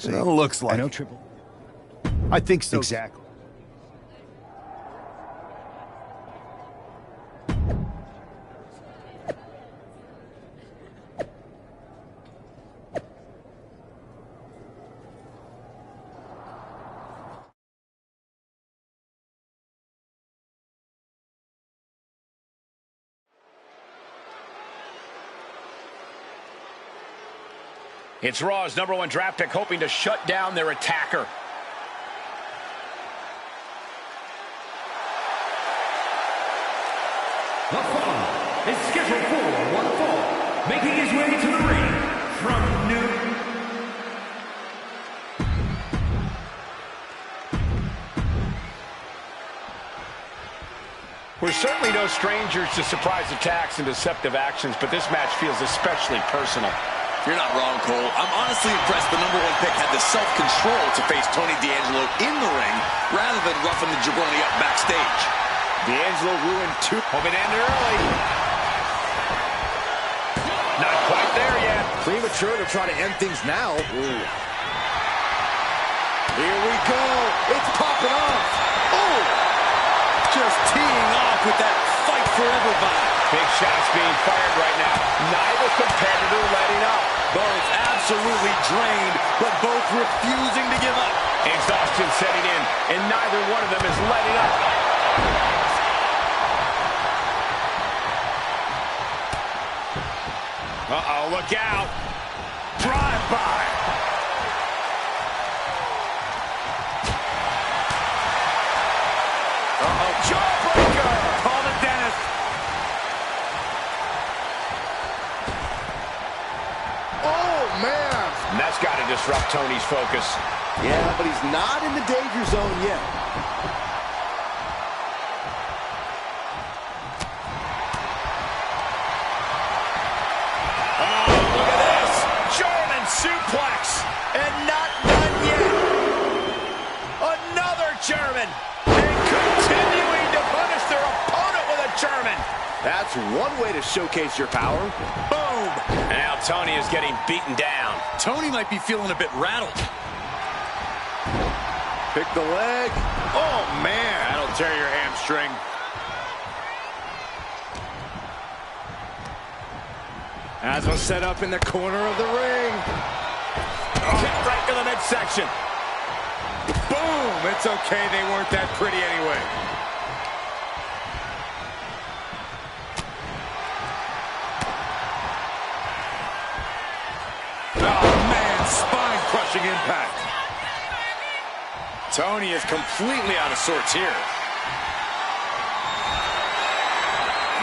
See, Well, looks like I know it. Triple. I think so. Exactly. It's Raw's #1 draft pick hoping to shut down their attacker. The following is scheduled for one fall, making his way to the ring from New. We're certainly no strangers to surprise attacks and deceptive actions, but this match feels especially personal. You're not wrong, Cole. I'm honestly impressed the #1 pick had the self-control to face Tony D'Angelo in the ring rather than roughing the jabroni up backstage. D'Angelo ruined two. Hoping to end early. Not quite there yet. Premature to try to end things now. Ooh. Here we go. It's popping off. Oh! Just teeing off with that fight forever vibe. Big shots being fired right now. Neither competitor letting up. Both absolutely drained, but both refusing to give up. Exhaustion setting in, and neither one of them is letting up. Uh-oh, look out. Drive-by. Uh-oh, jawbreaker. Call the dentist. Oh, man. And that's got to disrupt Tony's focus. Yeah, but he's not in the danger zone yet. Oh, look at this. German suplex. And not done yet. Another German. And continuing to punish their opponent with a German. That's one way to showcase your power. Boom. And now Tony is getting beaten down. Tony might be feeling a bit rattled. Pick the leg. Oh, man. That'll tear your hamstring. As was set up in the corner of the ring. Kick right to the midsection. Boom. It's okay. They weren't that pretty anyway. Oh, man. Spine-crushing impact. Tony is completely out of sorts here.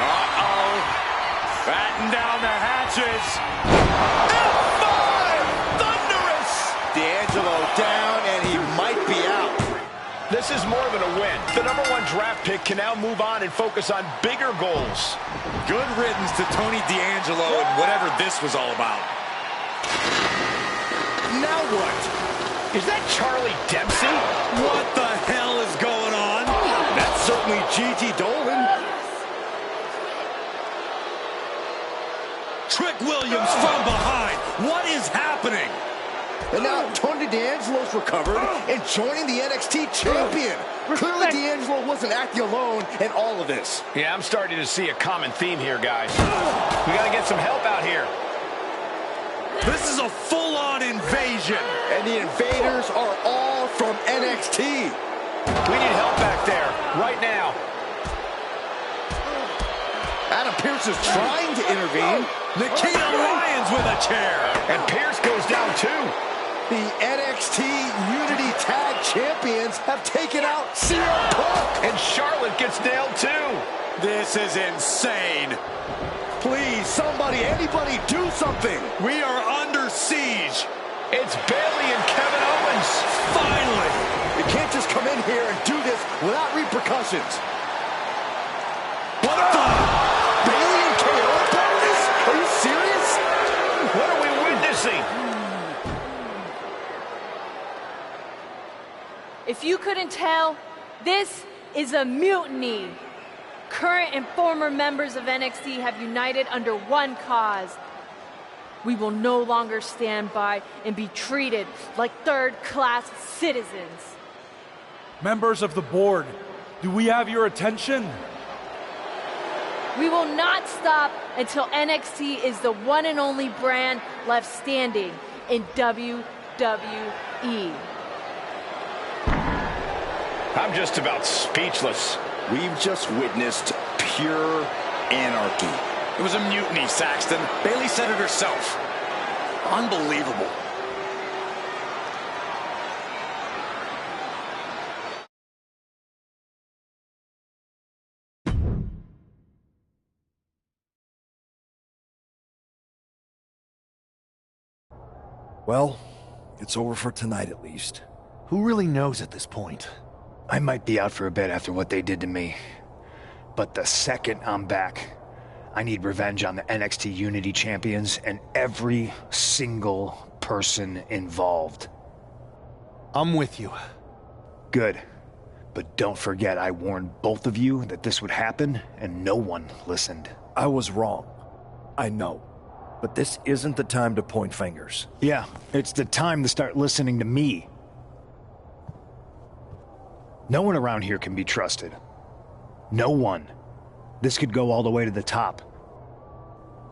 Uh-oh. Batten down the hatches. F5! Thunderous! D'Angelo down, and he might be out. This is more than a win. The #1 draft pick can now move on and focus on bigger goals. Good riddance to Tony D'Angelo and whatever this was all about. Now what? Is that Charlie Dempsey? What the hell is going on? That's certainly Gigi Dolan. Trick Williams from behind. What is happening? And now Tony D'Angelo's recovered and joining the NXT champion. Clearly D'Angelo wasn't acting alone in all of this. Yeah, I'm starting to see a common theme here, guys. We got to get some help out here. This is a full-on invasion. And the invaders are all from NXT. We need help back there, right now. Adam Pearce is trying to intervene. Nikita Lyons with a chair. And Pearce goes down too. The NXT Unity Tag Champions have taken out CM Punk. And Charlotte gets nailed too. This is insane. Please, somebody, anybody, do something. We are under siege. It's Bayley and Kevin Owens. Finally. You can't just come in here and do this without repercussions. What the? Bayley and KO bonus? Are you serious? What are we witnessing? If you couldn't tell, this is a mutiny. Current and former members of NXT have united under one cause: We will no longer stand by and be treated like third-class citizens. Members of the board, do we have your attention? We will not stop until NXT is the one and only brand left standing in WWE. I'm just about speechless. We've just witnessed pure anarchy. It was a mutiny, Saxton. Bayley said it herself. Unbelievable. Well, it's over for tonight at least. Who really knows at this point? I might be out for a bit after what they did to me. But the second I'm back, I need revenge on the NXT Unity Champions and every single person involved. I'm with you. Good. But don't forget I warned both of you that this would happen, and no one listened. I was wrong. I know. But this isn't the time to point fingers. Yeah, it's the time to start listening to me. No one around here can be trusted. No one. This could go all the way to the top.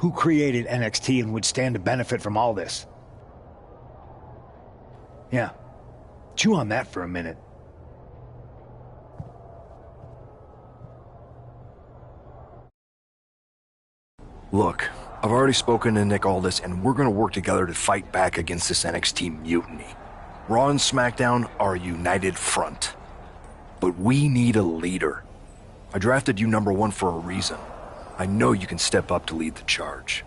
Who created NXT and would stand to benefit from all this? Yeah. Chew on that for a minute. Look, I've already spoken to Nick Aldis, and we're gonna work together to fight back against this NXT mutiny. Raw and SmackDown are a united front. But we need a leader. I drafted you #1 for a reason. I know you can step up to lead the charge.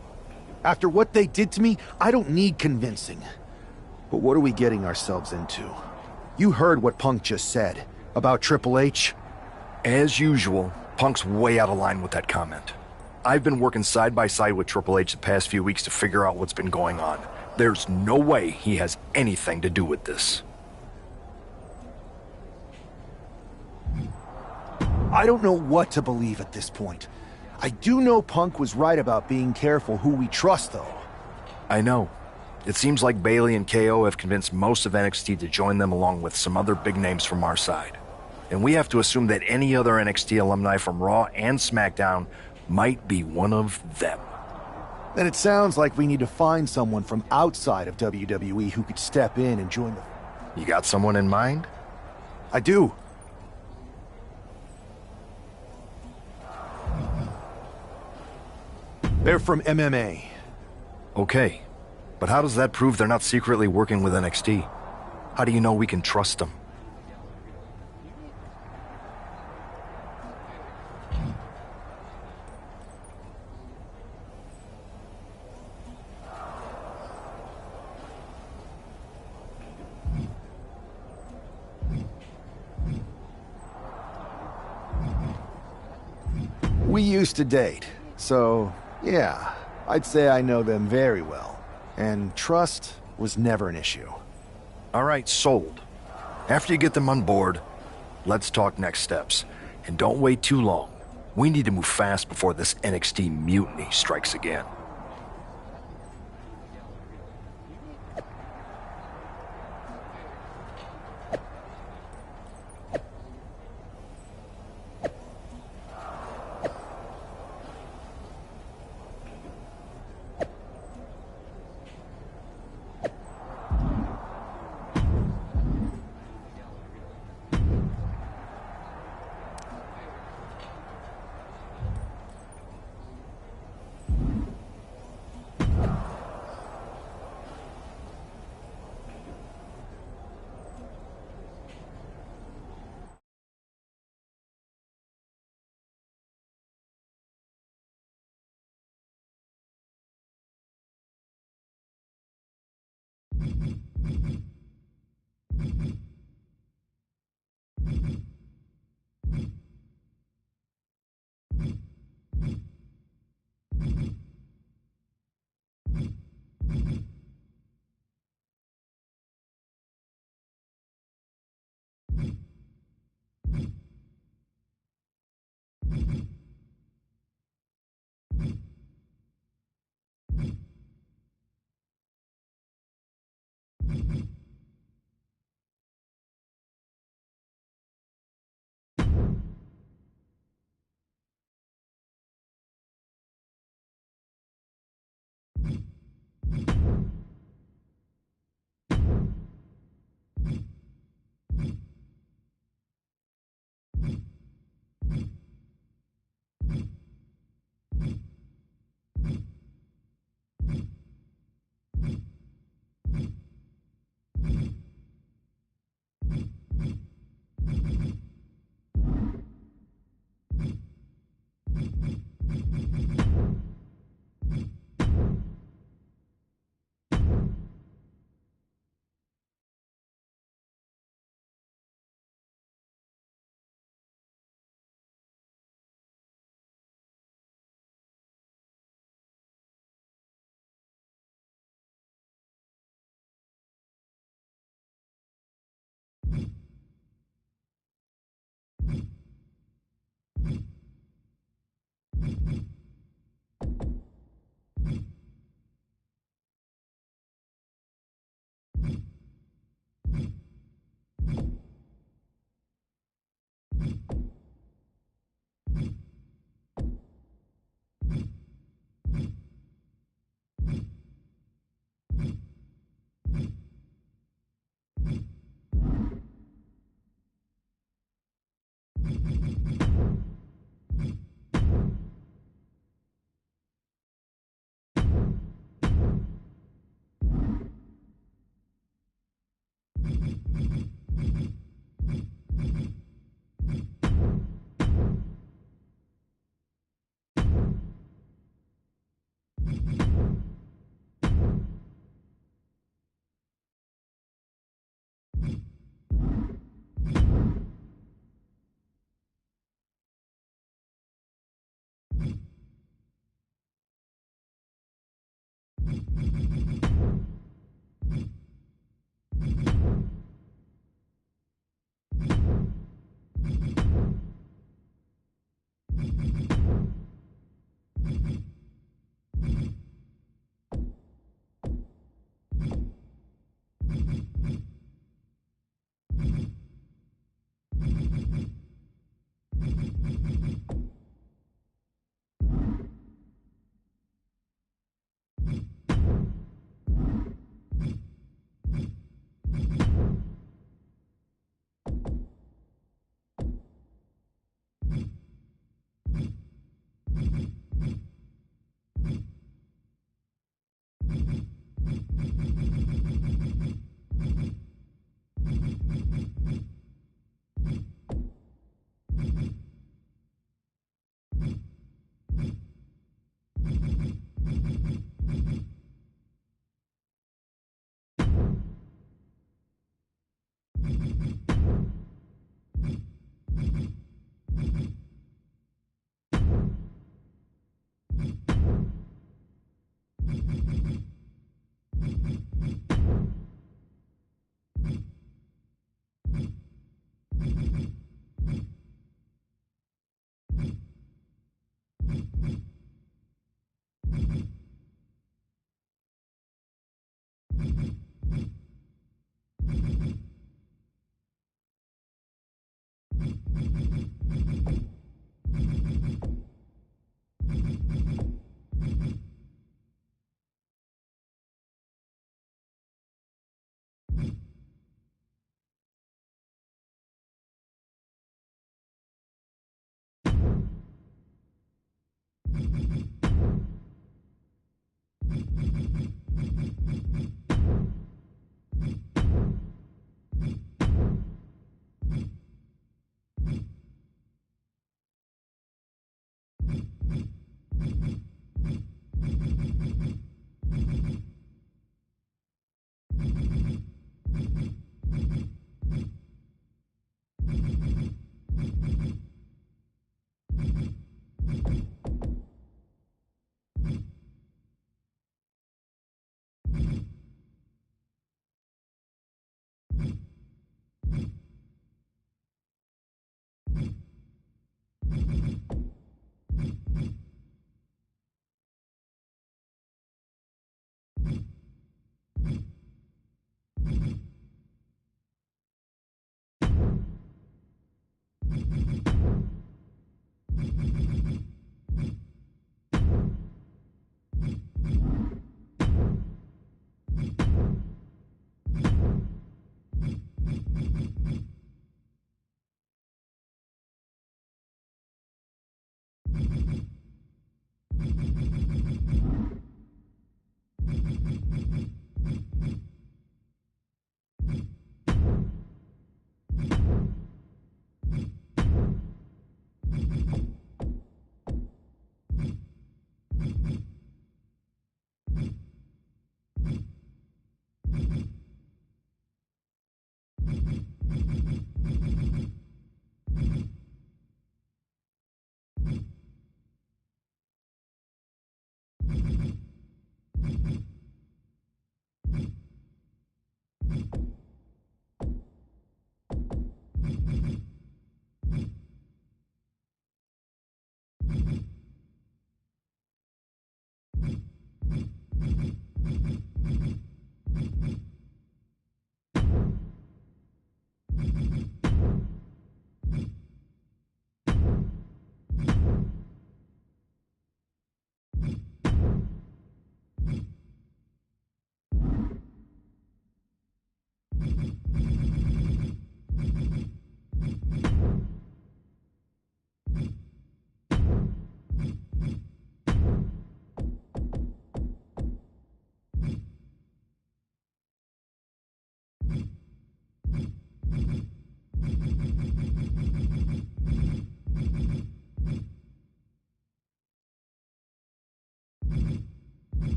After what they did to me, I don't need convincing. But what are we getting ourselves into? You heard what Punk just said about Triple H. As usual, Punk's way out of line with that comment. I've been working side by side with Triple H the past few weeks to figure out what's been going on. There's no way he has anything to do with this. I don't know what to believe at this point. I do know Punk was right about being careful who we trust, though. I know. It seems like Bayley and KO have convinced most of NXT to join them along with some other big names from our side. And we have to assume that any other NXT alumni from Raw and SmackDown might be one of them. Then it sounds like we need to find someone from outside of WWE who could step in and join the... You got someone in mind? I do. They're from MMA. Okay, but how does that prove they're not secretly working with NXT? How do you know we can trust them? We used to date, so yeah, I'd say I know them very well. And trust was never an issue. All right, sold. After you get them on board, let's talk next steps. And don't wait too long. We need to move fast before this NXT mutiny strikes again.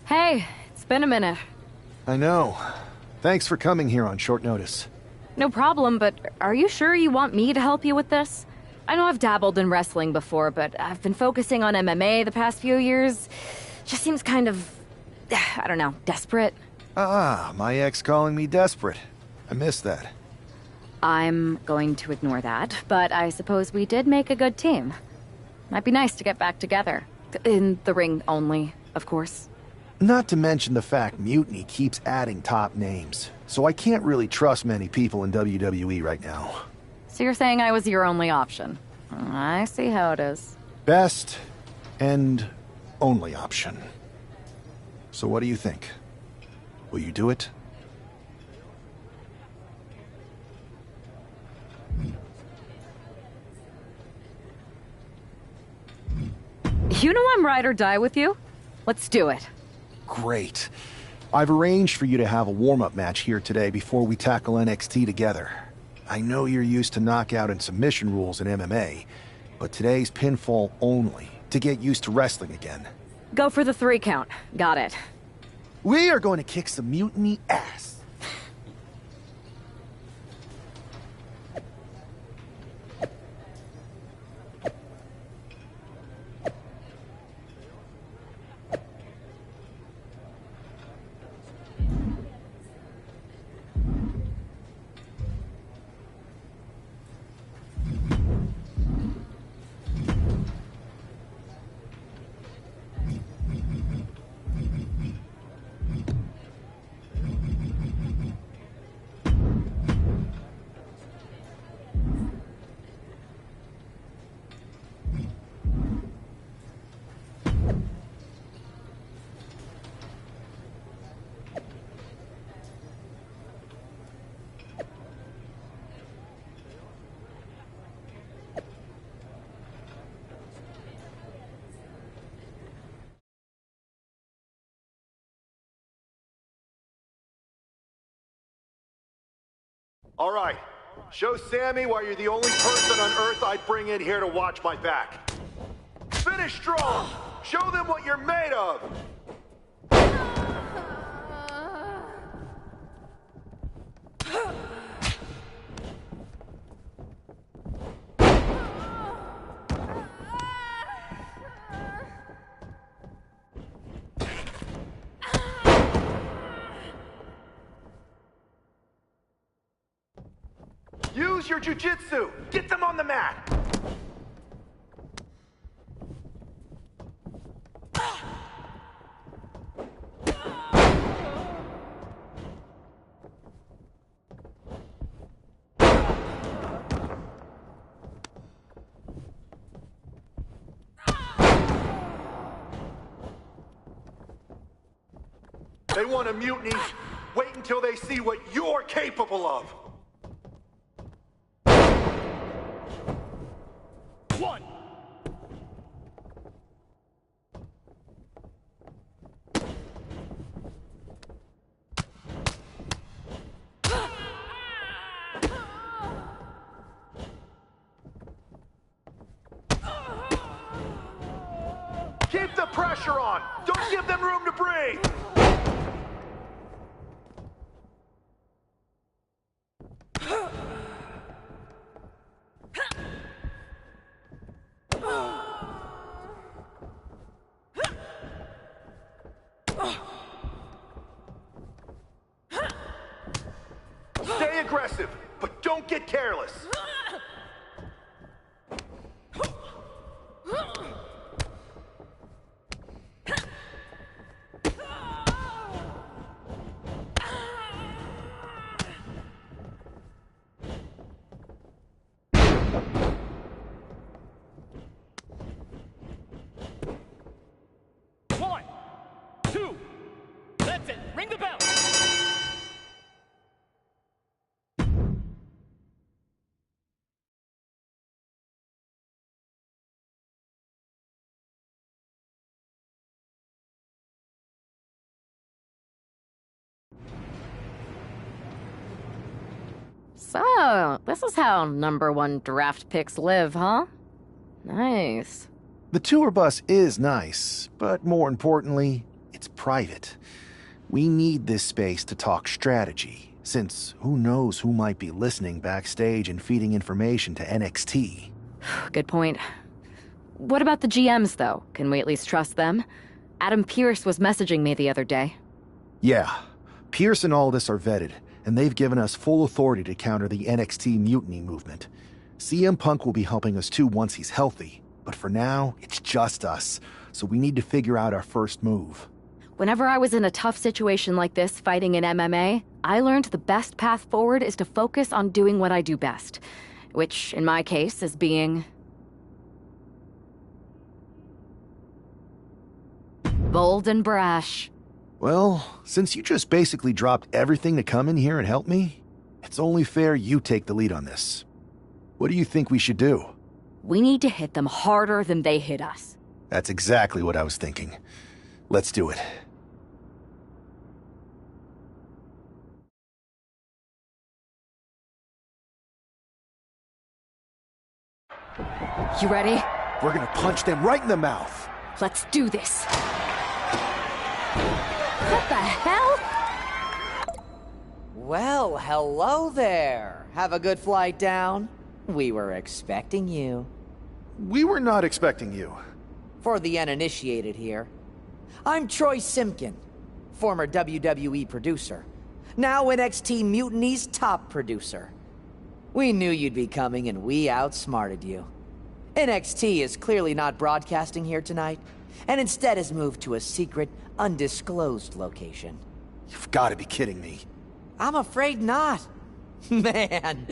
Hey, it's been a minute. I know. Thanks for coming here on short notice. No problem, but are you sure you want me to help you with this? I know I've dabbled in wrestling before, but I've been focusing on MMA the past few years. Just seems kind of, I don't know, desperate. Ah, my ex calling me desperate. I miss that. I'm going to ignore that, but I suppose we did make a good team. Might be nice to get back together. In the ring only, of course. Not to mention the fact Mutiny keeps adding top names, so I can't really trust many people in WWE right now. So you're saying I was your only option? I see how it is. Best and only option. So what do you think? Will you do it? You know I'm ride or die with you. Let's do it. Great. I've arranged for you to have a warm-up match here today before we tackle NXT together. I know you're used to knockout and submission rules in MMA, but today's pinfall only, to get used to wrestling again. Go for the 3 count. Got it. We are going to kick some mutiny ass. All right, show Sammy why you're the only person on Earth I'd bring in here to watch my back. Finish strong. Show them what you're made of. Use your jujitsu. Get them on the mat. They want a mutiny. Wait until they see what you're capable of. 1. Keep the pressure on. Don't give them room to breathe. Stay aggressive, but don't get careless. One, two, that's it. Ring the bell. So, this is how #1 draft picks live, huh? Nice. The tour bus is nice, but more importantly, it's private. We need this space to talk strategy, since who knows who might be listening backstage and feeding information to NXT. Good point. What about the GMs, though? Can we at least trust them? Adam Pearce was messaging me the other day. Yeah, Pierce and Aldis are vetted, and they've given us full authority to counter the NXT mutiny movement. CM Punk will be helping us too once he's healthy, but for now, it's just us, so we need to figure out our first move. Whenever I was in a tough situation like this fighting in MMA, I learned the best path forward is to focus on doing what I do best. which in my case is being bold and brash. Well, since you just basically dropped everything to come in here and help me, it's only fair you take the lead on this. What do you think we should do? We need to hit them harder than they hit us. That's exactly what I was thinking. Let's do it. You ready? We're gonna punch them right in the mouth. Let's do this. What the hell? Well, hello there. Have a good flight down. We were expecting you. We were not expecting you. For the uninitiated here, I'm Troy Simpkin, former WWE producer, now NXT Mutiny's top producer. We knew you'd be coming and we outsmarted you. NXT is clearly not broadcasting here tonight, and instead has moved to a secret, undisclosed location. You've got to be kidding me. I'm afraid not. Man,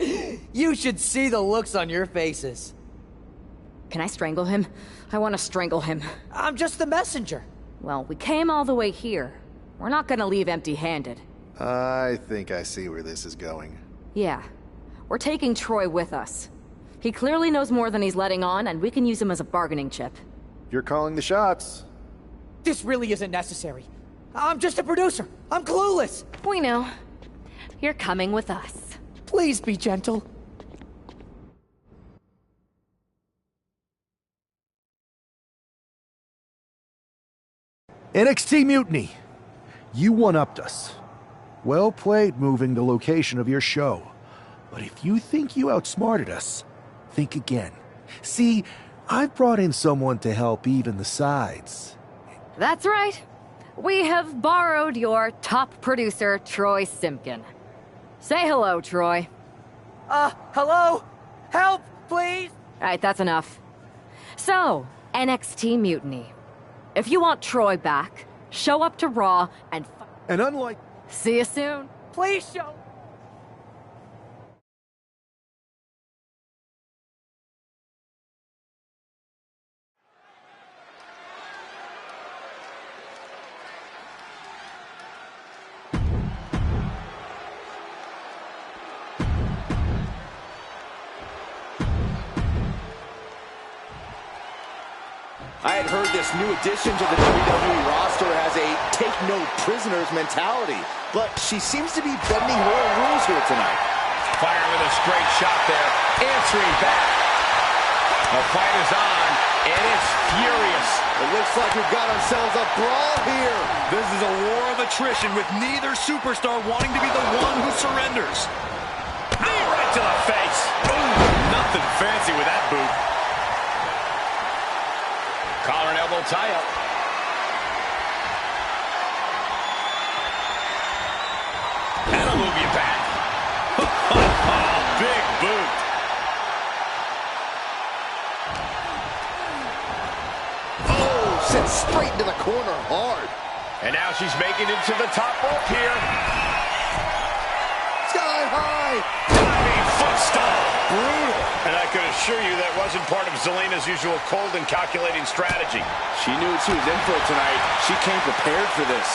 you should see the looks on your faces. Can I strangle him? I want to strangle him. I'm just the messenger. Well, we came all the way here. We're not gonna leave empty-handed. I think I see where this is going. Yeah. We're taking Troy with us. He clearly knows more than he's letting on, and we can use him as a bargaining chip. You're calling the shots. This really isn't necessary. I'm just a producer. I'm clueless. We know. You're coming with us. Please be gentle. NXT Mutiny! You one-upped us. Well played moving the location of your show. But if you think you outsmarted us, think again. See, I've brought in someone to help even the sides. That's right. We have borrowed your top producer, Troy Simpkin. Say hello, Troy. Hello? Help, please? Alright, that's enough. So, NXT Mutiny. If you want Troy back, show up to Raw and unlike... See you soon. Please show... I had heard this new addition to the WWE roster has a take-no-prisoners mentality, but she seems to be bending her own rules here tonight. Firing with a straight shot there, answering back. The fight is on, and it's furious. It looks like we've got ourselves a brawl here. This is a war of attrition with neither superstar wanting to be the one who surrenders. Knee right to the face. Ooh, nothing fancy with that boot. Collar and elbow tie-up. That'll move you back. Big boot. Oh, sent straight into the corner hard. And now she's making it to the top rope here. Sky high. Diving foot stomp. Brutal. And I can assure you that wasn't part of Zelina's usual cold and calculating strategy. She knew what she was in for tonight. She came prepared for this.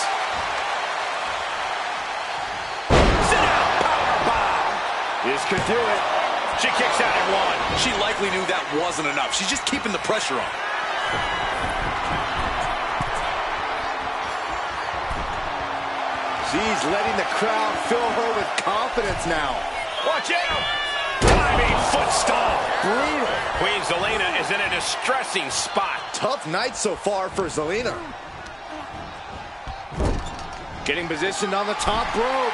Sit down, powerbomb. This could do it. She kicks out at one. She likely knew that wasn't enough. She's just keeping the pressure on. She's letting the crowd fill her with confidence now. Watch out! Diving foot stomp. Brutal. Queen Zelina is in a distressing spot. Tough night so far for Zelina. Getting positioned on the top rope.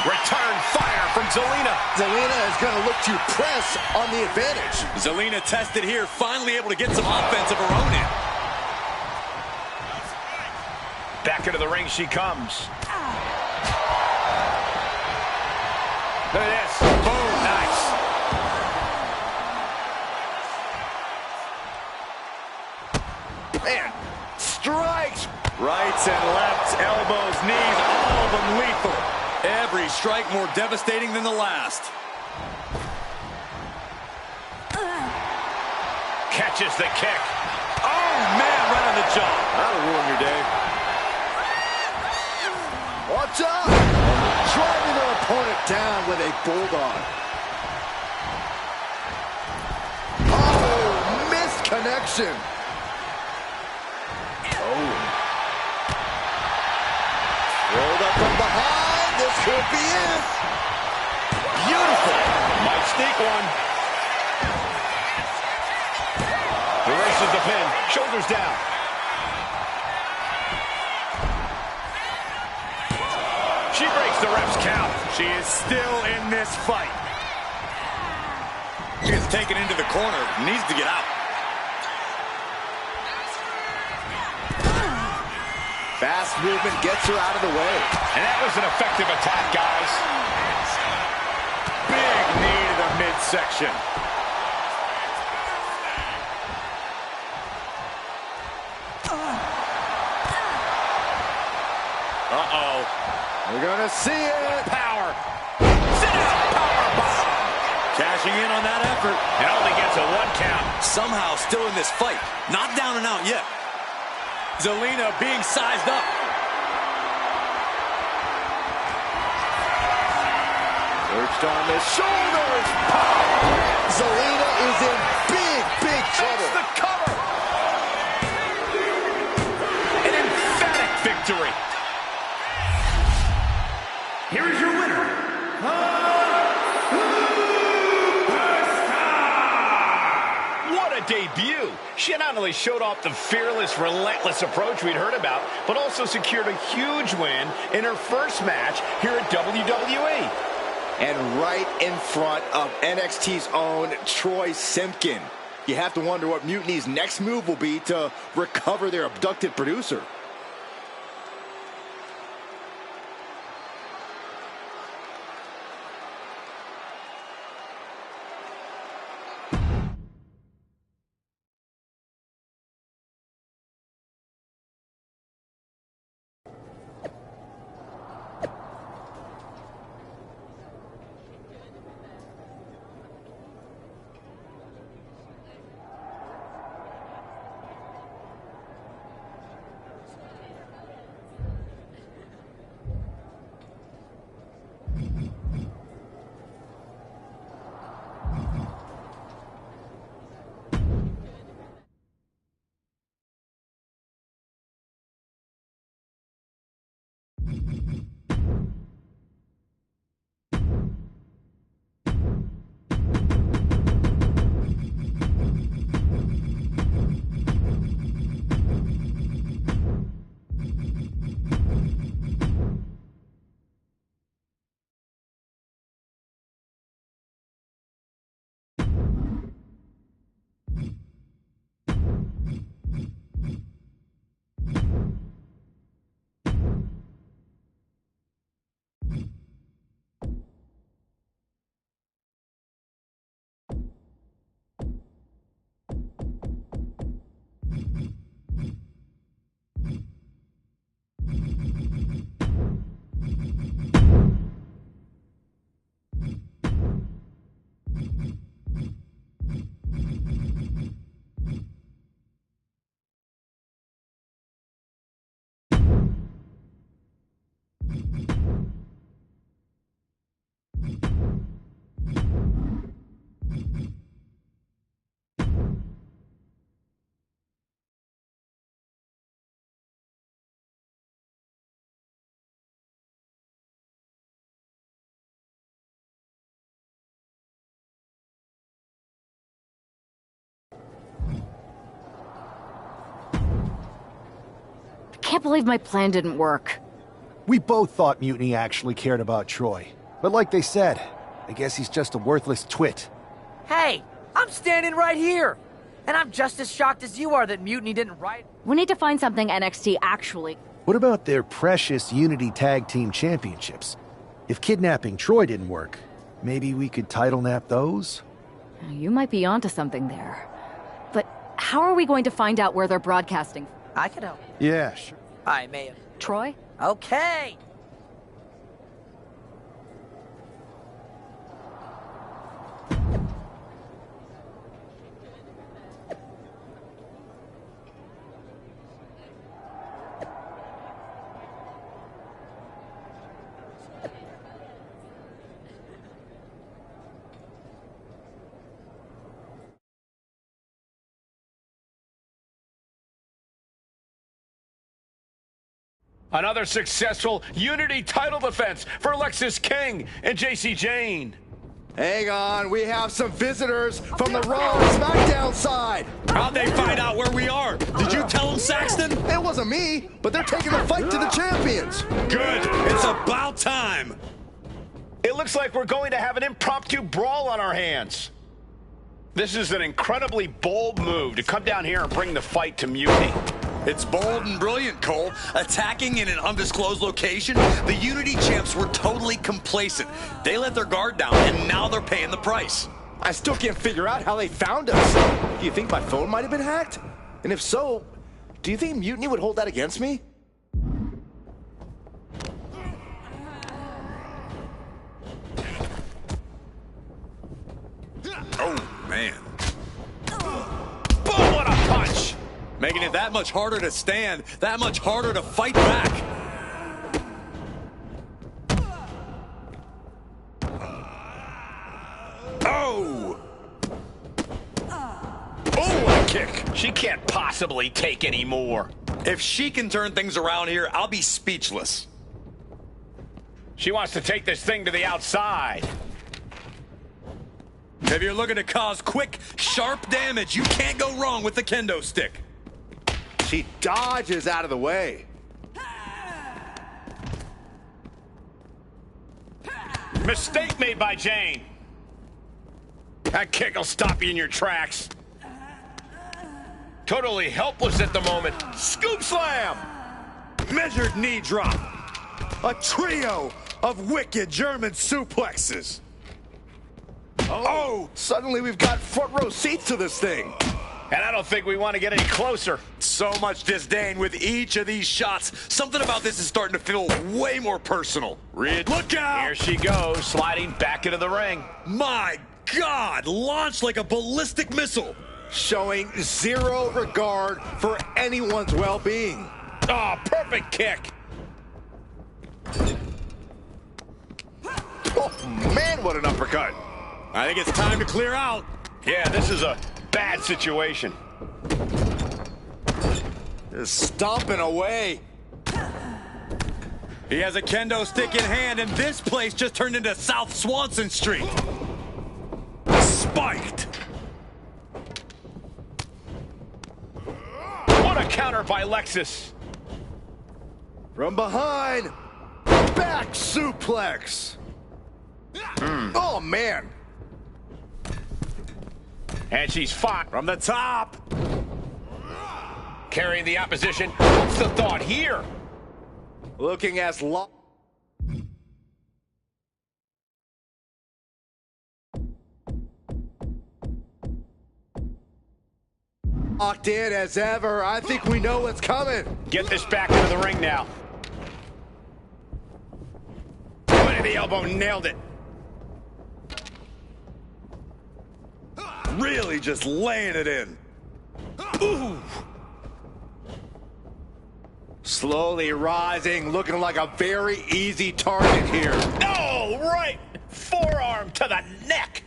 Return fire from Zelina. Zelina is going to look to press on the advantage. Zelina tested here, finally able to get some offense of her own in. Back into the ring she comes. Look at this. Boom. Nice. Man, strikes. Rights and lefts, elbows, knees, all of them lethal. Every strike more devastating than the last. catches the kick. Oh, man, right on the jaw. That'll ruin your day. Watch out! Driving their opponent down with a bulldog. Oh, missed connection. Oh. Rolled up from behind. This could be it. Beautiful. Might sneak one. Reverses the pin. Shoulders down. She breaks the ref's count. She is still in this fight. She gets taken into the corner. Needs to get out. Fast movement gets her out of the way. And that was an effective attack, guys. Big knee to the midsection. Uh-oh. We're gonna see it. Power. Sit down. Power bomb. Cashing in on that effort. And only gets a 1 count. Somehow still in this fight. Not down and out yet. Zelina being sized up. Perched on the shoulders. Pow! Zelina is in big trouble. That's the cover. An emphatic victory. Here is your winner, What a debut! She not only showed off the fearless, relentless approach we'd heard about, but also secured a huge win in her first match here at WWE. And right in front of NXT's own Troy Simpkin. You have to wonder what Mutiny's next move will be to recover their abducted producer. Can't believe my plan didn't work. We both thought Mutiny actually cared about Troy. But like they said, I guess he's just a worthless twit. Hey, I'm standing right here. And I'm just as shocked as you are that Mutiny didn't write. We need to find something NXT actually... What about their precious Unity Tag Team Championships? If kidnapping Troy didn't work, maybe we could title nap those? You might be onto something there. But how are we going to find out where they're broadcasting? I could help. Yeah, sure. I may have. Troy? Okay. Another successful Unity title defense for Lexis King and JC Jane. Hang on, we have some visitors from the Raw and SmackDown side. How'd they find out where we are? Did you tell them, Saxton? It wasn't me, but they're taking the fight to the champions. Good. It's about time. It looks like we're going to have an impromptu brawl on our hands. This is an incredibly bold move to come down here and bring the fight to Mutiny. It's bold and brilliant, Cole. Attacking in an undisclosed location, the Unity champs were totally complacent. They let their guard down, and now they're paying the price. I still can't figure out how they found us. Do you think my phone might have been hacked? And if so, do you think Mutiny would hold that against me? Oh, man. Boom, what a punch! Making it that much harder to stand, that much harder to fight back. Oh! Oh, what a kick! She can't possibly take any more. If she can turn things around here, I'll be speechless. She wants to take this thing to the outside. If you're looking to cause quick, sharp damage, you can't go wrong with the kendo stick. She dodges out of the way. Mistake made by Jane. That kick will stop you in your tracks. Totally helpless at the moment. Scoop slam! Measured knee drop. A trio of wicked German suplexes. Oh, suddenly we've got front row seats to this thing. And I don't think we want to get any closer. So much disdain with each of these shots. Something about this is starting to feel way more personal. Look out! Here she goes, sliding back into the ring. My God! Launched like a ballistic missile. Showing zero regard for anyone's well-being. Oh, perfect kick. Oh, man, what an uppercut. I think it's time to clear out. Yeah, this is a bad situation. Just stomping away. He has a kendo stick in hand, and this place just turned into South Swanson Street. Spiked. What a counter by Lexis. From behind. Back suplex. Oh, man. And she's fought From the top. carrying the opposition. What's the thought here? Looking as locked in as ever. I think we know what's coming. Get this back into the ring now. Point of the elbow, nailed it. Really just laying it in. Ooh. Slowly rising, looking like a very easy target here. Oh, right forearm to the neck.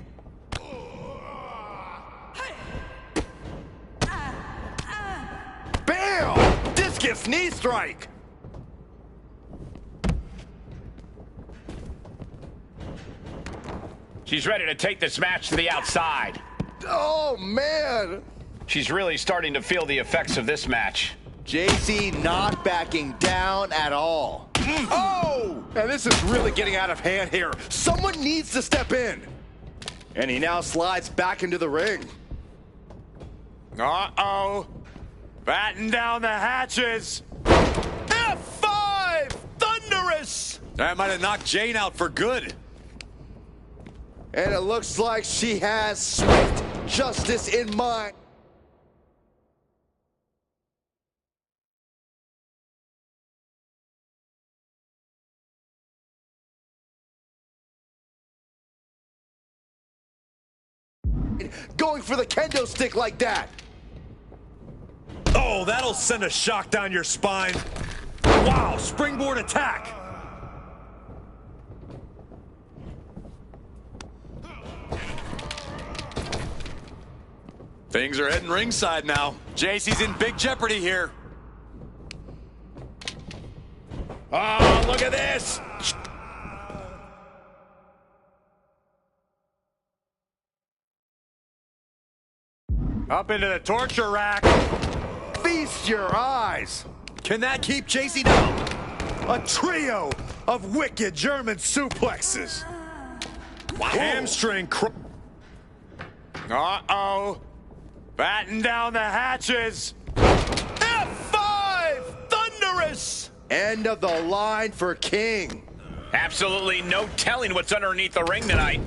Bam! Discus knee strike. She's ready to take this match to the outside. Oh, man. She's really starting to feel the effects of this match. JC not backing down at all. Oh! And this is really getting out of hand here. Someone needs to step in. And he now slides back into the ring. Uh-oh. Batten down the hatches. F5! Thunderous! That might have knocked Jane out for good. And it looks like she has swift justice in mind. Going for the kendo stick like that. Oh, that'll send a shock down your spine. Wow, springboard attack. Things are heading ringside now. JC's in big jeopardy here. Oh, look at this! Up into the torture rack. Feast your eyes! Can that keep JC down? A trio of wicked German suplexes. Wow. Hamstring. Uh-oh. Batten down the hatches. F5! Thunderous! End of the line for King. Absolutely no telling what's underneath the ring tonight.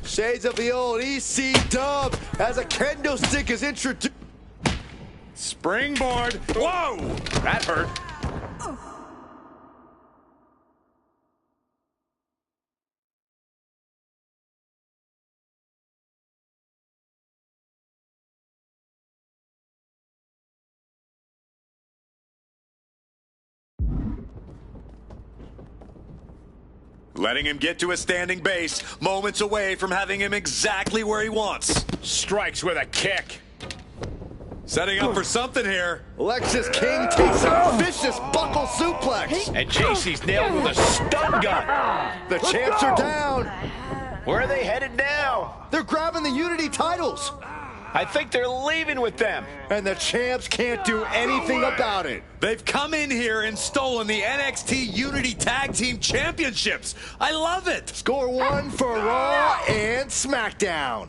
Shades of the old EC dub as a kendo stick is introduced. Springboard. Whoa! That hurt. Letting him get to a standing base, moments away from having him exactly where he wants. Strikes with a kick. Setting up for something here. Lexus King takes a vicious buckle suplex. And JC's nailed with a stun gun. The champs are down. Where are they headed now? They're grabbing the Unity titles. I think they're leaving with them. And the champs can't do anything about it. They've come in here and stolen the NXT Unity Tag Team Championships. I love it. Score one for Raw and SmackDown.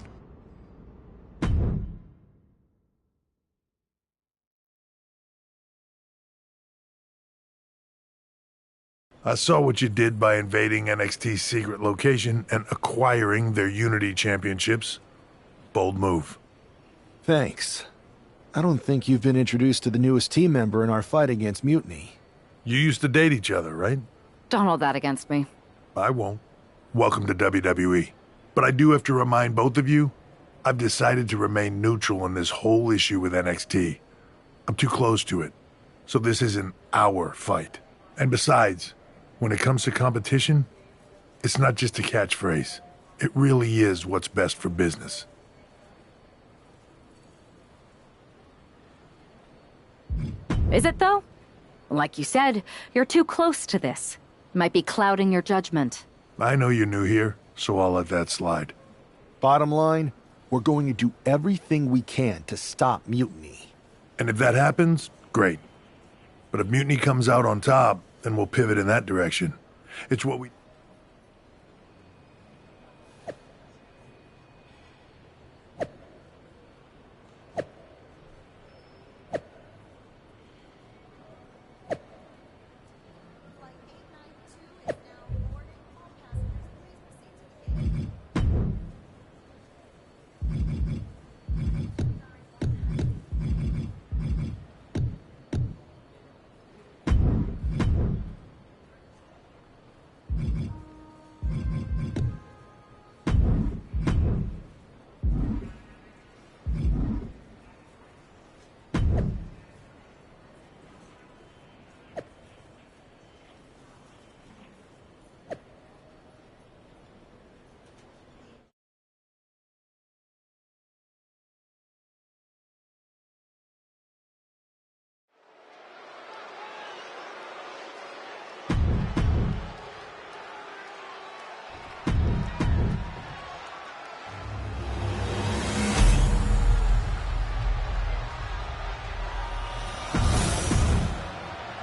I saw what you did by invading NXT's secret location and acquiring their Unity Championships. Bold move. Thanks. I don't think you've been introduced to the newest team member in our fight against Mutiny. You used to date each other, right? Don't hold that against me. I won't. Welcome to WWE. But I do have to remind both of you, I've decided to remain neutral in this whole issue with NXT. I'm too close to it. So this isn't our fight. And besides, when it comes to competition, it's not just a catchphrase. It really is what's best for business. Is it, though? Like you said, you're too close to this. Might be clouding your judgment. I know you're new here, so I'll let that slide. Bottom line, we're going to do everything we can to stop Mutiny. And if that happens, great. But if Mutiny comes out on top, then we'll pivot in that direction. It's what we...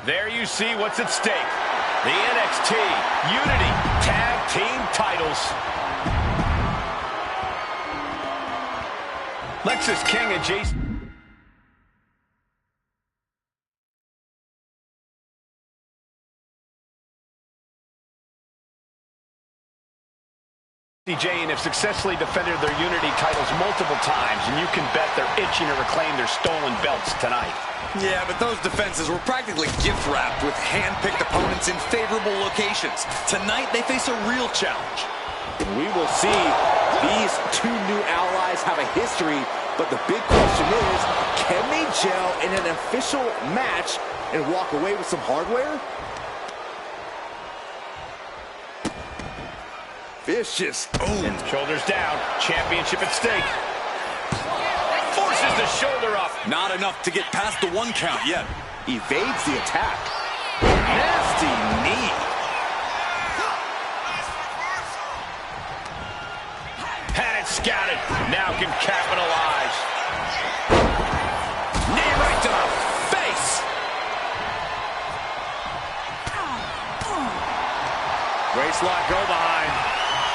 There you see what's at stake. The NXT Unity Tag Team titles. Lexus King and JC Jane have successfully defended their Unity titles multiple times, and you can bet they're itching to reclaim their stolen belts tonight. Yeah, but those defenses were practically gift-wrapped with hand-picked opponents in favorable locations. Tonight, they face a real challenge. We will see. These two new allies have a history, but the big question is, can they gel in an official match and walk away with some hardware? Vicious. And shoulders down. Championship at stake. Forces the shoulder up. Not enough to get past the 1 count yet. Evades the attack. Nasty knee. Had it scouted. Now can capitalize. Knee right to the face. Waistlock go behind.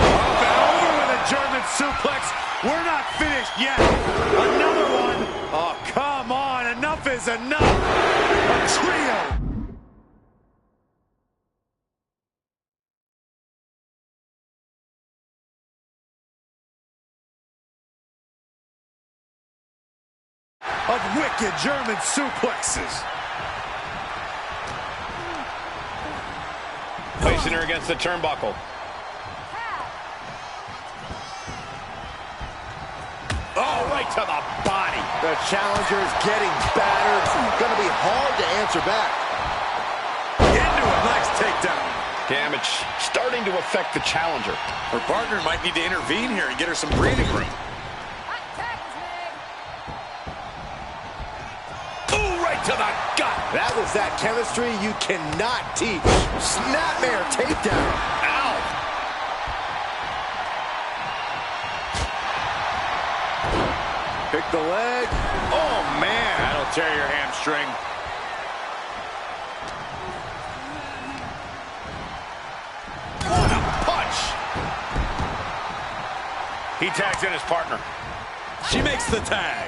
Up and over with a German suplex. We're not finished yet. Another one. Oh, come on. Enough is enough. A trio. Of wicked German suplexes. Placing her against the turnbuckle. Oh, right to the body. The challenger is getting battered. Gonna be hard to answer back. Into a nice takedown. Damage starting to affect the challenger. Her partner might need to intervene here and get her some breathing room. To the gut. That was that chemistry you cannot teach. Snapmare takedown. Ow. Pick the leg. Oh, man. That'll tear your hamstring. What a punch. He tags in his partner. She makes the tag.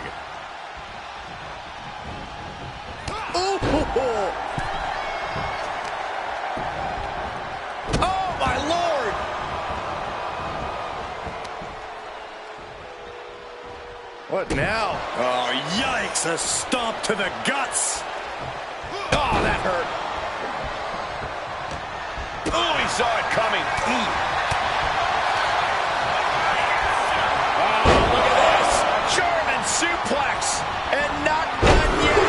Oh, my Lord! What now? Oh, yikes! A stomp to the guts. Oh, that hurt. Oh, he saw it coming. Oh, look at this. German suplex. And not done yet.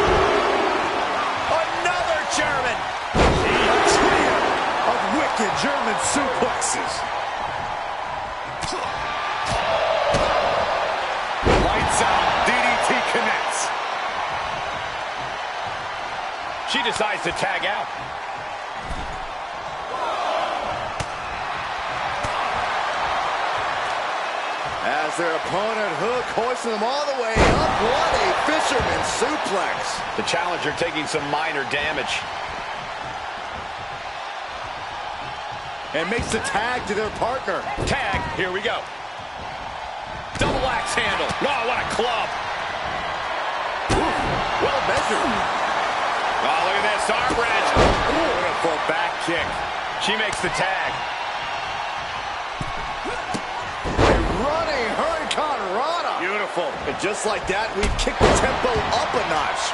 Another German. A trio of wicked German suplexes. Lights out. DDT connects. She decides to tag out. As their opponent Hook hoisting them all the way up. What a fisherman suplex. The challenger taking some minor damage. And makes the tag to their partner. Tag, here we go. Double axe handle. Oh, what a club. Ooh, well measured. Oh, look at this, arm wrench. Beautiful back kick. She makes the tag. Running Hurricane Rana. Beautiful. And just like that, we've kicked the tempo up a notch.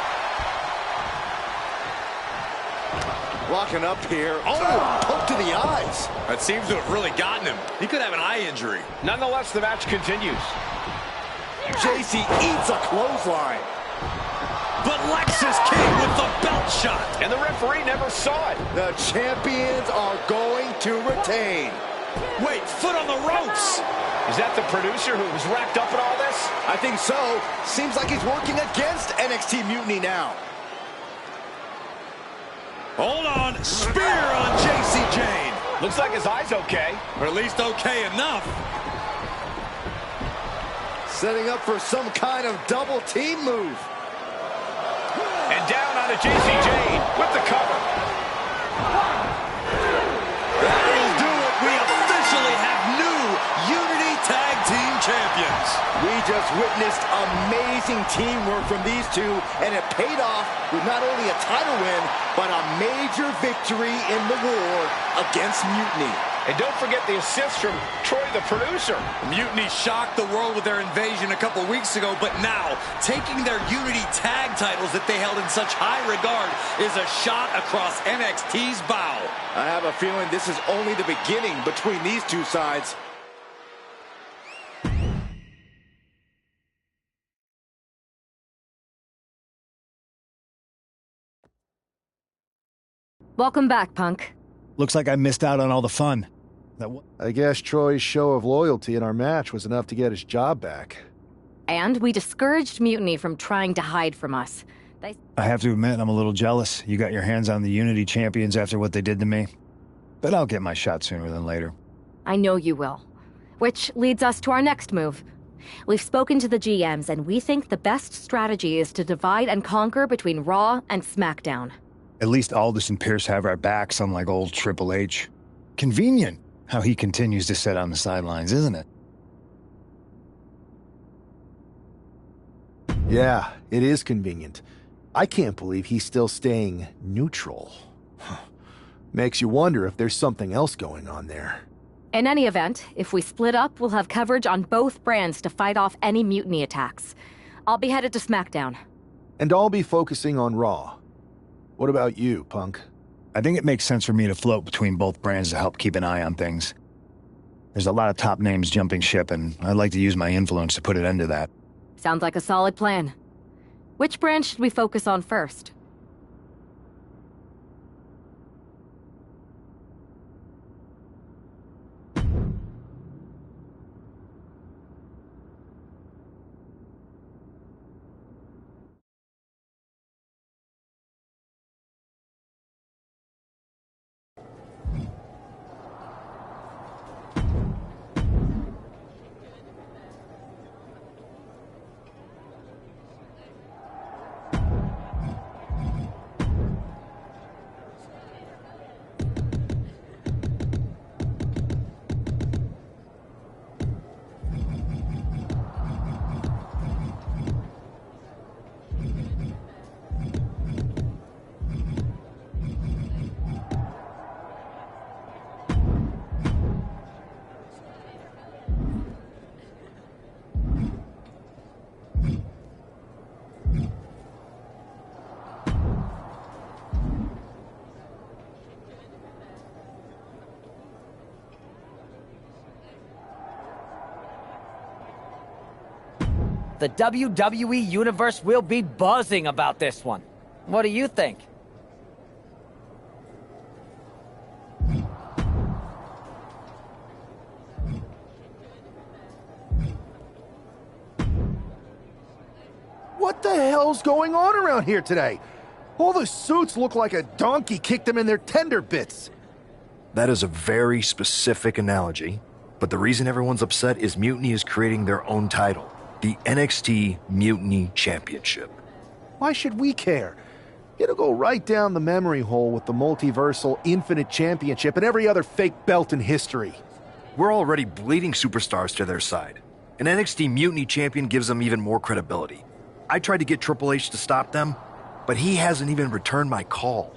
Locking up here. Oh, poke to the eyes. That seems to have really gotten him. He could have an eye injury. Nonetheless, the match continues. JC eats a clothesline. But Lex is king with the belt shot. And the referee never saw it. The champions are going to retain. Wait, foot on the ropes. Is that the producer who was wrapped up in all this? I think so. Seems like he's working against NXT Mutiny now. Hold on. Spear on JC Jane. Looks like his eye's okay. Or at least okay enough. Setting up for some kind of double team move. And down onto JC Jane with the cover. That'll do it. We officially have new Unity Tag Team Champions. We just witnessed amazing teamwork from these two, and it paid off with not only a title win, but a major victory in the war against Mutiny. And don't forget the assist from Troy, the producer. Mutiny shocked the world with their invasion a couple weeks ago, but now, taking their Unity tag titles that they held in such high regard is a shot across NXT's bow. I have a feeling this is only the beginning between these two sides. Welcome back, Punk. Looks like I missed out on all the fun. I guess Troy's show of loyalty in our match was enough to get his job back. And we discouraged Mutiny from trying to hide from us. I have to admit, I'm a little jealous. You got your hands on the Unity champions after what they did to me. But I'll get my shot sooner than later. I know you will. Which leads us to our next move. We've spoken to the GMs, and we think the best strategy is to divide and conquer between Raw and SmackDown. At least Aldis and Pierce have our backs, unlike old Triple H. Convenient how he continues to sit on the sidelines, isn't it? Yeah, it is convenient. I can't believe he's still staying neutral. Makes you wonder if there's something else going on there. In any event, if we split up, we'll have coverage on both brands to fight off any mutiny attacks. I'll be headed to SmackDown. And I'll be focusing on Raw. What about you, Punk? I think it makes sense for me to float between both brands to help keep an eye on things. There's a lot of top names jumping ship, and I'd like to use my influence to put an end to that. Sounds like a solid plan. Which brand should we focus on first? The WWE Universe will be buzzing about this one. What do you think? What the hell's going on around here today? All the suits look like a donkey kicked them in their tender bits. That is a very specific analogy, but the reason everyone's upset is Mutiny is creating their own title, the NXT Mutiny Championship. Why should we care? It'll go right down the memory hole with the multiversal Infinite Championship and every other fake belt in history. We're already bleeding superstars to their side. An NXT Mutiny champion gives them even more credibility. I tried to get Triple H to stop them, but he hasn't even returned my call.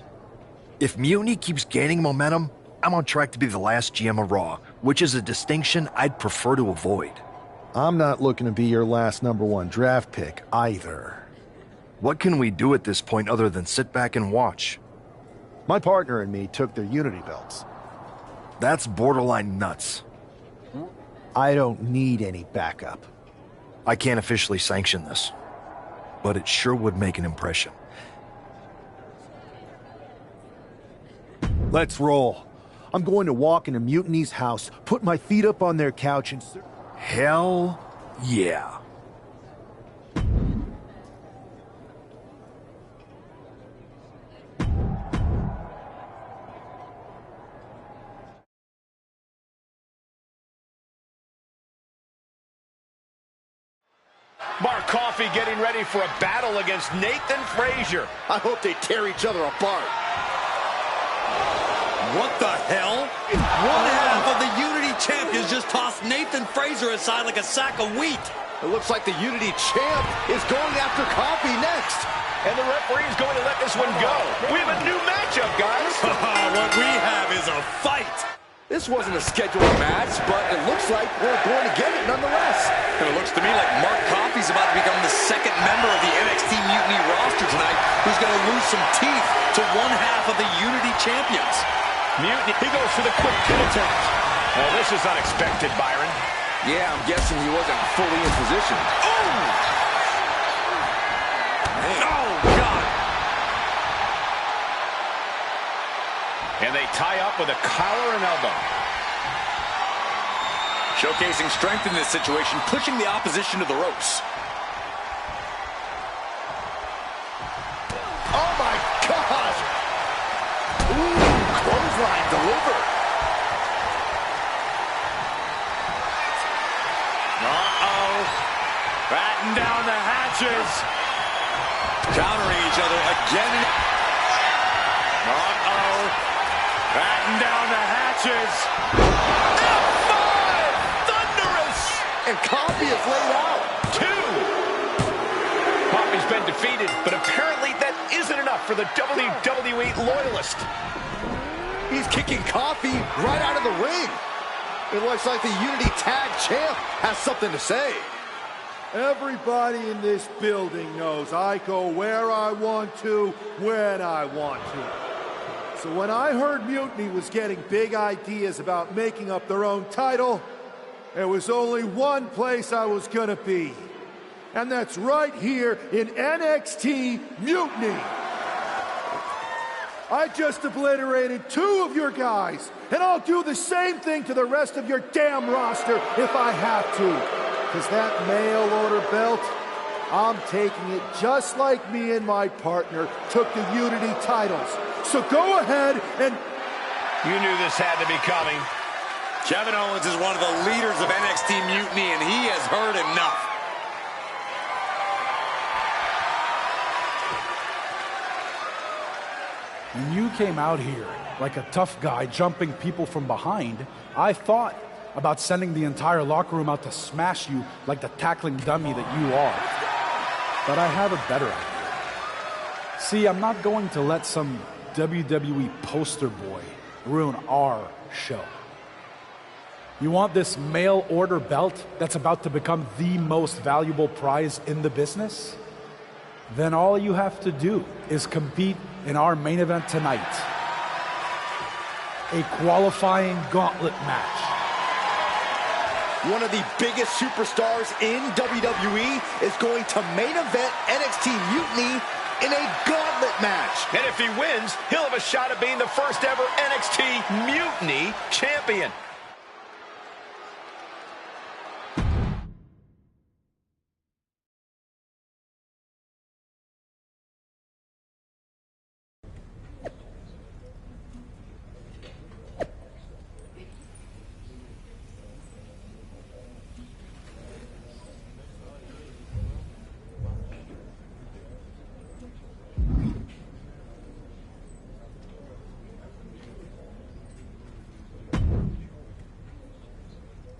If Mutiny keeps gaining momentum, I'm on track to be the last GM of Raw, which is a distinction I'd prefer to avoid. I'm not looking to be your last #1 draft pick either. What can we do at this point other than sit back and watch? My partner and me took their Unity belts. That's borderline nuts. I don't need any backup. I can't officially sanction this, but it sure would make an impression. Let's roll. I'm going to walk into Mutiny's house, put my feet up on their couch, and... Hell yeah. Mark Coffey getting ready for a battle against Nathan Frazier. I hope they tear each other apart. What the hell? One half of the Unity champions just tossed Nathan Frazier aside like a sack of wheat. It looks like the Unity champ is going after Coffey next. And the referee is going to let this one go. We have a new matchup, guys. What we have is a fight. This wasn't a scheduled match, but it looks like we're going to get it nonetheless. And it looks to me like Mark Coffey's about to become the second member of the NXT Mutiny roster tonight who's going to lose some teeth to one half of the Unity champions. Mutiny, he goes for the quick pin attempt. Well, this is unexpected, Byron. Yeah, I'm guessing he wasn't fully in position. Oh! Oh, God. And they tie up with a collar and elbow. Showcasing strength in this situation, pushing the opposition to the ropes. Clothesline delivered. Uh-oh. Batten down the hatches. Countering each other again. Uh-oh. Batten down the hatches. F5! Thunderous! And Coffey is laid out. 2. Coffey's been defeated, but apparently that isn't enough for the WWE loyalist. He's kicking Coffey right out of the ring. It looks like the Unity Tag Champ has something to say. Everybody in this building knows I go where I want to, when I want to. So when I heard Mutiny was getting big ideas about making up their own title, there was only one place I was gonna be. And that's right here in NXT Mutiny. I just obliterated 2 of your guys, and I'll do the same thing to the rest of your damn roster if I have to. Because that mail order belt, I'm taking it just like me and my partner took the Unity titles. So go ahead and... You knew this had to be coming. Kevin Owens is one of the leaders of NXT Mutiny, and he has heard enough. When you came out here like a tough guy jumping people from behind, I thought about sending the entire locker room out to smash you like the tackling dummy that you are. But I have a better idea. See, I'm not going to let some WWE poster boy ruin our show. You want this mail order belt that's about to become the most valuable prize in the business? Then all you have to do is compete in our main event tonight. A qualifying gauntlet match. One of the biggest superstars in WWE is going to main event NXT Mutiny in a gauntlet match. And if he wins, he'll have a shot at being the first ever NXT Mutiny champion.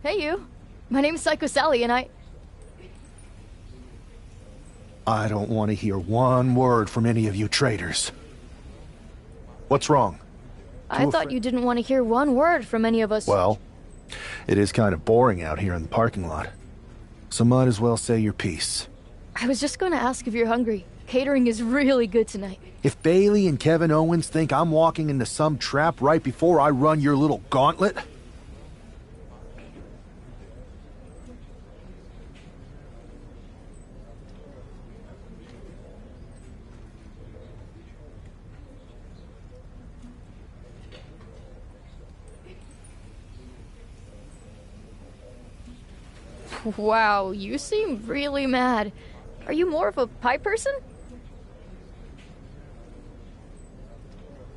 Hey, you. My name's Psycho Sally, and I don't want to hear one word from any of you traitors. What's wrong? I thought you didn't want to hear one word from any of us. Well, it is kind of boring out here in the parking lot. So might as well say your piece. I was just going to ask if you're hungry. Catering is really good tonight. If Bailey and Kevin Owens think I'm walking into some trap right before I run your little gauntlet... Wow, you seem really mad. Are you more of a pie person?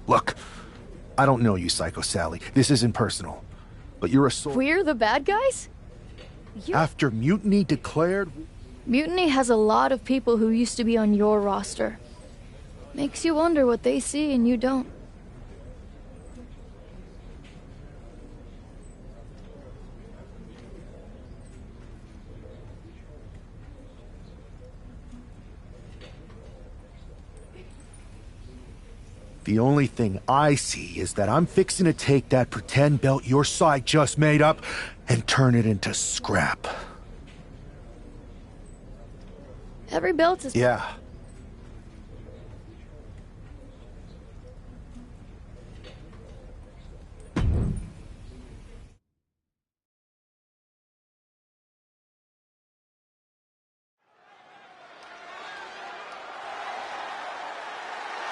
Look, I don't know you, Psycho Sally. This isn't personal. But you're a We're the bad guys? After Mutiny declared... Mutiny has a lot of people who used to be on your roster. Makes you wonder what they see and you don't. The only thing I see is that I'm fixing to take that pretend belt your side just made up and turn it into scrap. Every belt is... Yeah.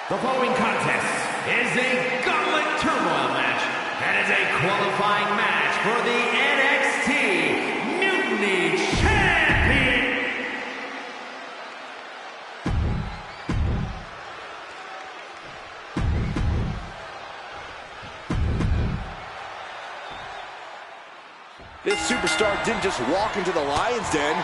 The following contest is a Gauntlet Turmoil match and is a qualifying match for the NXT Mutiny Champion. this superstar didn't just walk into the Lion's Den.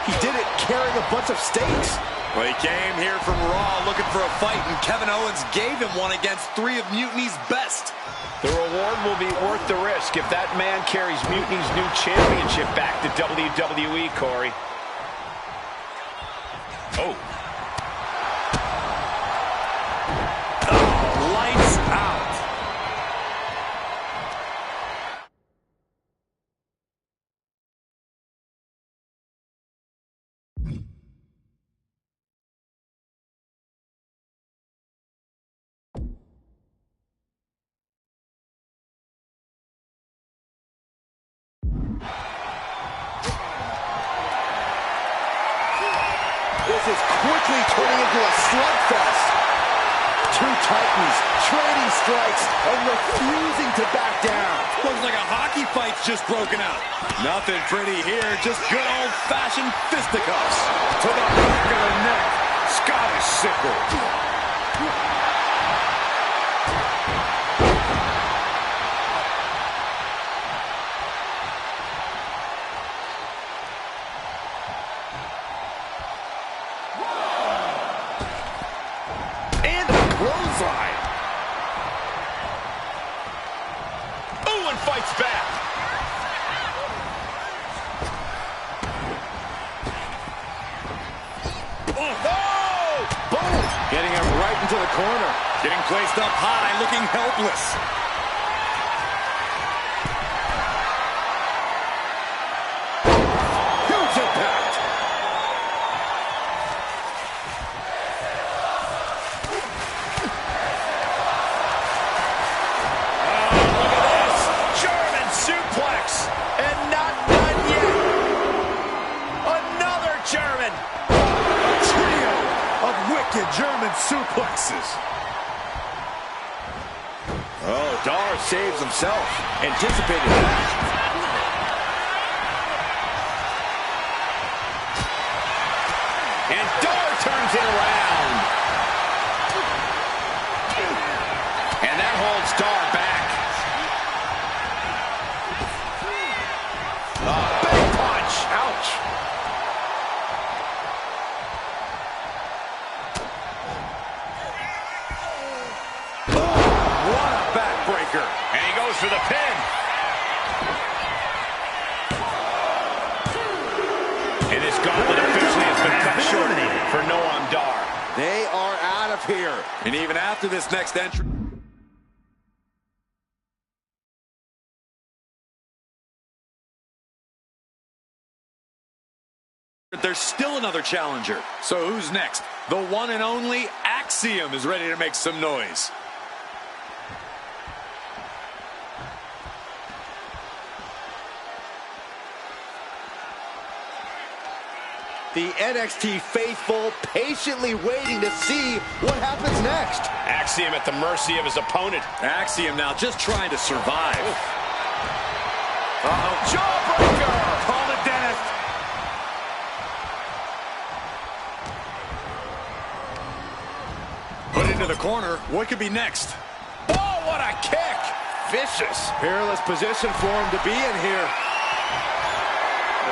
He did it carrying a bunch of stakes. Well, he came here from Raw looking for a fight, and Kevin Owens gave him one against 3 of Mutiny's best. The reward will be worth the risk if that man carries Mutiny's new championship back to WWE, Corey. Oh. Lights out. This is quickly turning into a slugfest. Two titans trading strikes and refusing to back down. Looks like a hockey fight's just broken out. Nothing pretty here, just good old-fashioned fisticuffs. To the back of the neck. Scottish sickle. Fights back. Oh! Boom! Getting him right into the corner. Getting placed up high, looking helpless. Huge impact. German suplexes. Oh, Dar saves himself. Anticipated that. And Dar turns it around. And that holds Dar back. Big punch. Ouch. And he goes for the pin. And this gauntlet officially has been cut short for Noam Dar. They are out of here. And even after this next entry, there's still another challenger. So who's next? The one and only Axiom is ready to make some noise. The NXT faithful patiently waiting to see what happens next. Axiom at the mercy of his opponent. Axiom now just trying to survive. Uh-oh. Jawbreaker! Call the dentist. Put into the corner. What could be next? Oh, what a kick! Vicious. Peerless position for him to be in here.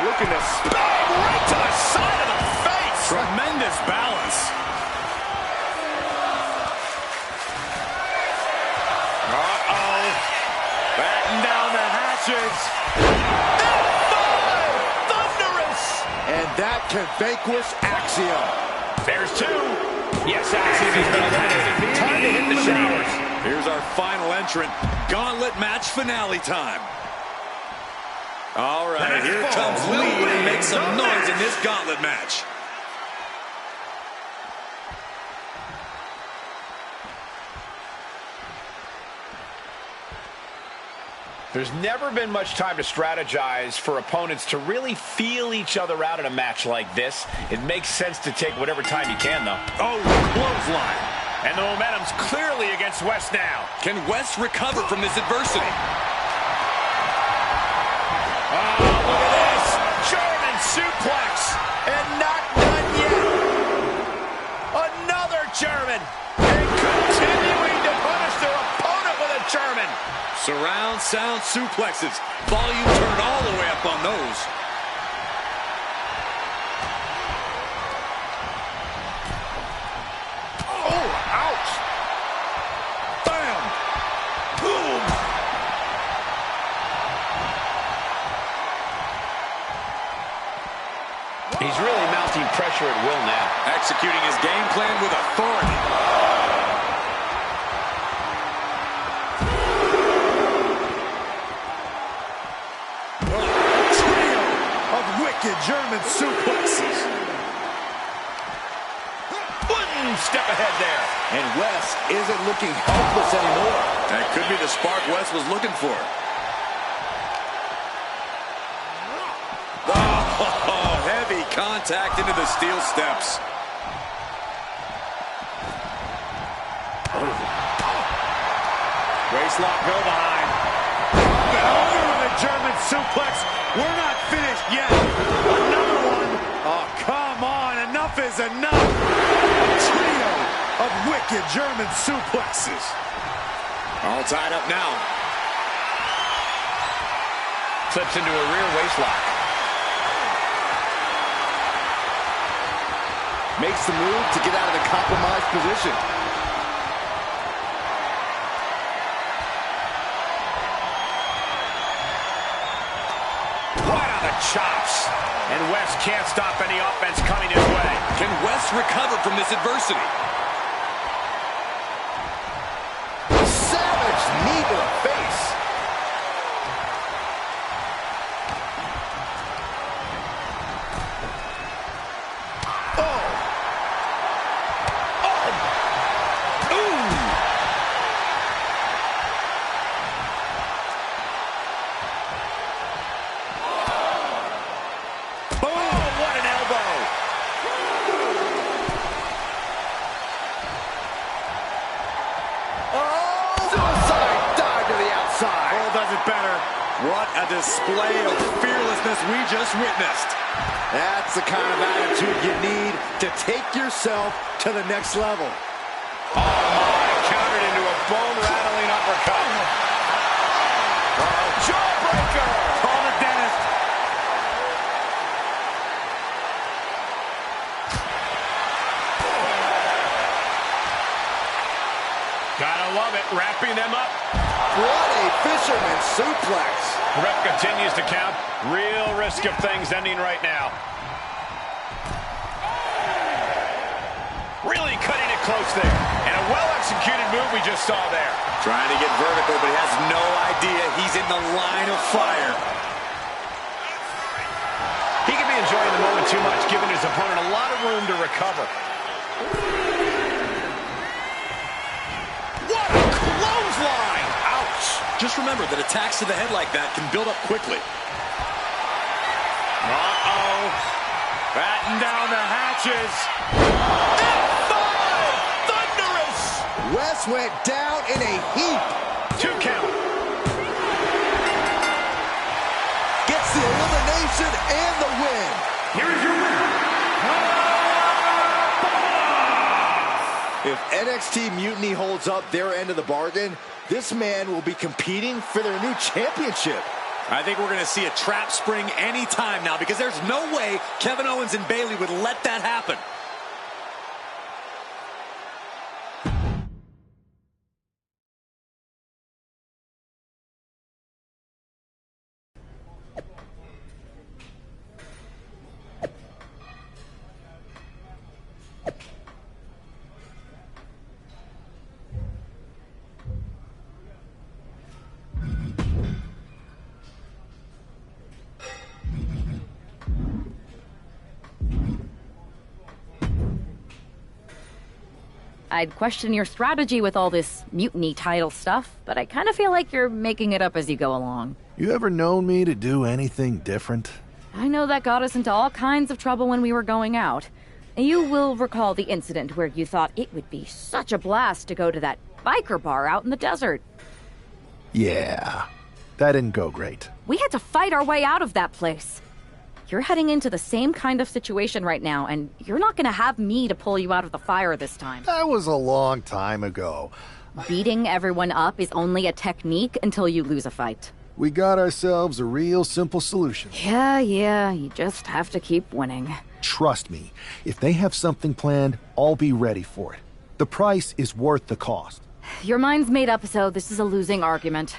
Look at this. Bang! Right to the side of the face! Tremendous balance. Uh-oh. Batten down the hatches. Thunderous! And that can vanquish Axiom. There's 2. Yes, Axiom has been eliminated. Time to hit the showers. Here's our final entrant. Gauntlet match finale time. All right, here comes Lee to make some noise in this gauntlet match. There's never been much time to strategize for opponents to really feel each other out in a match like this. It makes sense to take whatever time you can, though. Oh, clothesline. And the momentum's clearly against West now. Can West recover from this adversity? Oh, look at this. German suplex. And not done yet. Another German. And continuing to punish their opponent with a German. Surround sound suplexes. Volume turned all the way up on those. Oh, ouch! Bam! Boom! He's really mounting pressure at will now. Executing his game plan with authority. German suplexes. One step ahead there. And Wes isn't looking helpless anymore. That could be the spark Wes was looking for. Oh, heavy contact into the steel steps. Waistlock go behind. Up and over with a German suplex. We're not finished yet. Another one. Oh, come on. Enough is enough. A trio of wicked German suplexes. All tied up now. Slips into a rear waistlock. Makes the move to get out of the compromised position. Chops. And Wes can't stop any offense coming his way. Can Wes recover from this adversity? Savage knee to the face. Oh. Oh. Ooh. What a display of fearlessness we just witnessed. That's the kind of attitude you need to take yourself to the next level. Oh my, countered into a bone-rattling uppercut. Oh, jawbreaker! Call the dentist. Gotta love it, wrapping them up. What a fisherman suplex. Ref continues to count. Real risk of things ending right now. Really cutting it close there. And a well-executed move we just saw there. Trying to get vertical, but he has no idea he's in the line of fire. He could be enjoying the moment too much, giving his opponent a lot of room to recover. What a clothesline! Just remember that attacks to the head like that can build up quickly. Uh-oh. Batten down the hatches. F5! Thunderous! Wes went down in a heap. 2 count. Gets the elimination and the win. Here is your winner. If NXT Mutiny holds up their end of the bargain, this man will be competing for their new championship. I think we're going to see a trap spring any time now because there's no way Kevin Owens and Bayley would let that happen. I'd question your strategy with all this mutiny title stuff, but I kind of feel like you're making it up as you go along. You ever known me to do anything different? I know that got us into all kinds of trouble when we were going out. You will recall the incident where you thought it would be such a blast to go to that biker bar out in the desert. Yeah, that didn't go great. We had to fight our way out of that place. You're heading into the same kind of situation right now, and you're not going to have me to pull you out of the fire this time. That was a long time ago. beating everyone up is only a technique until you lose a fight. We got ourselves a real simple solution. Yeah, you just have to keep winning. Trust me, if they have something planned, I'll be ready for it. The price is worth the cost. Your mind's made up, so this is a losing argument.